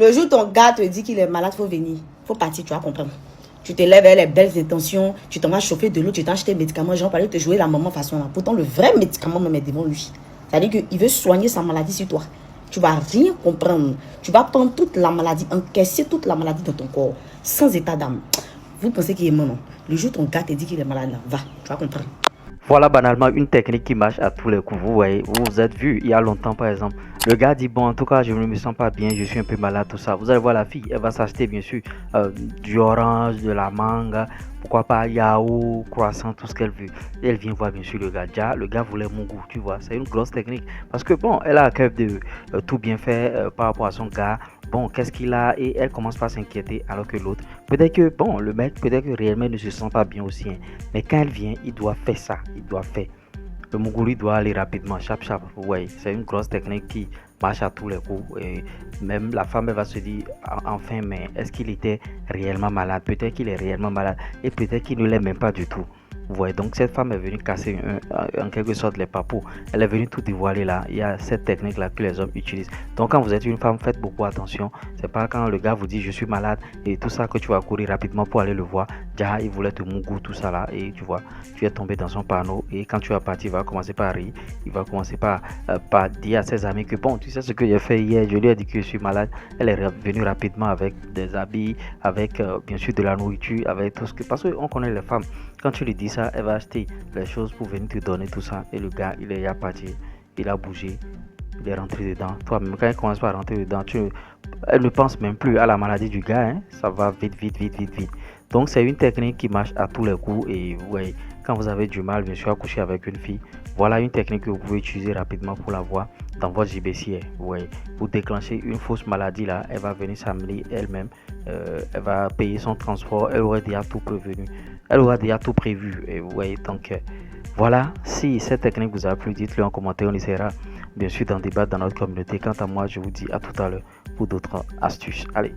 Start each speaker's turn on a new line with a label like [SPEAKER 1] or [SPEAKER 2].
[SPEAKER 1] Le jour où ton gars te dit qu'il est malade, faut venir. Faut partir, tu vas comprendre. Tu te lèves avec les belles intentions, tu t'en vas chauffer de l'eau, tu t'as acheté des médicaments, genre, parler de te jouer la maman façon là. Pourtant, le vrai médicament même est devant lui. C'est-à-dire qu'il veut soigner sa maladie sur toi. Tu vas rien comprendre. Tu vas prendre toute la maladie, encaisser toute la maladie dans ton corps, sans état d'âme. Vous pensez qu'il est mort, non? Le jour où ton gars te dit qu'il est malade là, va, tu vas comprendre.
[SPEAKER 2] Voilà banalement une technique qui marche à tous les coups. Vous voyez, vous vous êtes vu il y a longtemps par exemple. Le gars dit bon en tout cas je ne me sens pas bien, je suis un peu malade, tout ça. Vous allez voir la fille, elle va s'acheter bien sûr du orange, de la mangue, pourquoi pas yaourt, croissant, tout ce qu'elle veut. Et elle vient voir bien sûr le gars. Déjà, le gars voulait mon goût, tu vois. C'est une grosse technique. Parce que bon, elle a à cœur de tout bien faire par rapport à son gars. Bon, qu'est-ce qu'il a? Et elle commence pas à s'inquiéter alors que l'autre. Peut-être que bon, le mec, peut-être que réellement il ne se sent pas bien aussi, hein. Mais quand elle vient, il doit faire ça. Il doit faire. Le Muguri doit aller rapidement, chap chap. Vous voyez, c'est une grosse technique qui marche à tous les coups. Et même la femme elle va se dire enfin, mais est-ce qu'il était réellement malade? Peut-être qu'il est réellement malade et peut-être qu'il ne l'est même pas du tout. Vous voyez, donc cette femme est venue casser en quelque sorte les papous. Elle est venue tout dévoiler là. Il y a cette technique là que les hommes utilisent. Donc quand vous êtes une femme, faites beaucoup attention. C'est pas quand le gars vous dit je suis malade et tout ça que tu vas courir rapidement pour aller le voir. Déjà, il voulait te mougou tout ça là et tu vois, tu es tombé dans son panneau et quand tu vas partir, il va commencer par rire. Il va commencer par dire à ses amis que bon, tu sais ce que j'ai fait hier, je lui ai dit que je suis malade. Elle est venue rapidement avec des habits, avec bien sûr de la nourriture, avec tout ce que... Parce qu'on connaît les femmes. Quand tu lui dis ça, elle va acheter les choses pour venir te donner tout ça. Et le gars, il est parti, il a bougé, il est rentré dedans. Toi-même, quand il commence par rentrer dedans, elle ne pense même plus à la maladie du gars. Hein. Ça va vite, vite, vite, vite, vite. Donc, c'est une technique qui marche à tous les coups. Et ouais, quand vous avez du mal, bien sûr, à coucher avec une fille, voilà une technique que vous pouvez utiliser rapidement pour l'avoir dans votre JBC. Ouais, vous déclenchez une fausse maladie là, elle va venir s'amener elle-même. Elle va payer son transport. Elle aurait déjà tout prévenu. Elle aura déjà tout prévu. Et vous voyez, donc voilà. Si cette technique vous a plu, dites-le en commentaire. On essaiera bien sûr d'en débattre dans notre communauté. Quant à moi, je vous dis à tout à l'heure pour d'autres astuces. Allez.